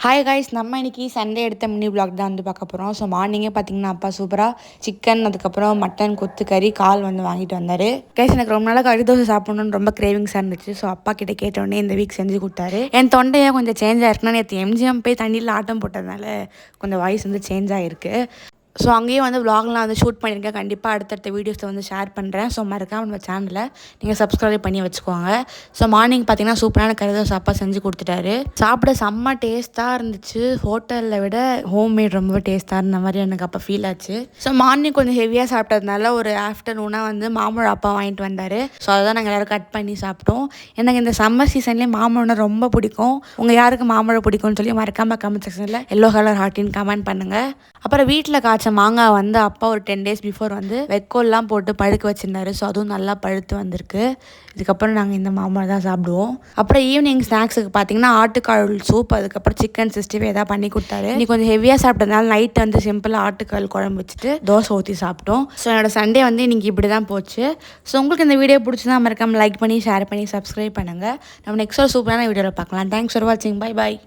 Hi guys, நம்ம இன்னைக்கு Sunday எடுத்த மினி vlog தான் வந்து பார்க்க போகிறோம். ஸோ மார்னிங்கே பார்த்தீங்கன்னா அப்பா சூப்பராக சிக்கன், அதுக்கப்புறம் மட்டன், கொத்து கறி, கால் வந்து வாங்கிட்டு வந்தார். கைஸ், எனக்கு ரொம்ப நாளாக கறி தோசை சாப்பிடணும்னு ரொம்ப கிரேவிங்ஸாக இருந்துச்சு. ஸோ அப்பா கிட்ட கேட்டோடனே இந்த வீக் செஞ்சு கொடுத்தாரு. என் தொண்டையே கொஞ்சம் சேஞ்ச் ஆயிருக்குன்னா நேற்று எம்ஜிஎம் போய் தண்ணியில் ஆட்டம் போட்டதுனால கொஞ்சம் வாய்ஸ் வந்து சேஞ்ச் ஆகிருக்கு. ஸோ அங்கேயும் வந்து vlogலாம் வந்து ஷூட் பண்ணியிருக்கேன். கண்டிப்பாக அடுத்தடுத்த வீடியோஸை வந்து ஷேர் பண்ணுறேன். ஸோ மறக்காம நம்ம சேனலை நீங்கள் சப்ஸ்கிரைப் பண்ணி வச்சுக்கோங்க. ஸோ மார்னிங் பார்த்தீங்கன்னா சூப்பரான கறி தோசை அப்பா செஞ்சு கொடுத்துட்டாரு. சாப்பிட செம்ம டேஸ்ட்டாக இருந்துச்சு. ஹோட்டலில் விட ஹோம்மேட் ரொம்ப டேஸ்ட்டாக இருந்த மாதிரி எனக்கு அப்போ ஃபீல் ஆச்சு. ஸோ மார்னிங் கொஞ்சம் ஹெவியாக சாப்பிட்டதுனால ஒரு ஆஃப்டர்நூனாக வந்து மாம்பழம் அப்பா வாங்கிட்டு வந்தார். ஸோ அதை தான் நாங்கள் எல்லோரும் கட் பண்ணி சாப்பிட்டோம். எனக்கு இந்த சம்மர் சீசன்லேயே மாம்பழம்னா ரொம்ப பிடிக்கும். உங்கள் யாருக்கு மாம்பழம் பிடிக்கும்னு சொல்லி மறக்காமல் கமெண்ட் செக்ஷனில் எல்லோ கலர் ஹார்ட்டின்னு கமெண்ட் பண்ணுங்கள். அப்புறம் வீட்டில் காய்ச்ச மாங்காய் வந்து அப்பா ஒரு 10 days பிஃபோர் வந்து வெக்கோல்லாம் போட்டு பழுக்க வச்சுருந்தாரு. ஸோ அதுவும் நல்லா பழுத்து வந்திருக்கு. இதுக்கப்புறம் நாங்கள் இந்த மாம்பழம் தான் சாப்பிடுவோம். அப்புறம் ஈவினிங் ஸ்நாக்ஸுக்கு பார்த்தீங்கன்னா ஆட்டுக்கால் சூப், அதுக்கப்புறம் சிக்கன் 65 எதாவது பண்ணி கொடுத்தாரு. இன்னைக்கு கொஞ்சம் ஹெவியாக சாப்பிட்டதுனால நைட் வந்து சிம்பிளாக ஆட்டுக்கால் குழம்பு வச்சுட்டு தோசை ஊற்றி சாப்பிட்டோம். ஸோ என்னோட சண்டே வந்து இன்னைக்கு இப்படி தான் போச்சு. ஸோ உங்களுக்கு இந்த வீடியோ பிடிச்சிருந்தா மறக்காம லைக் பண்ணி ஷேர் பண்ணி சப்ஸ்கிரைப் பண்ணுங்கள். நம்ம நெக்ஸ்ட் ஒரு சூப்பரான வீடியோவில் பார்க்கலாம். தேங்க்ஸ் ஃபார் வாட்சிங். Bye bye.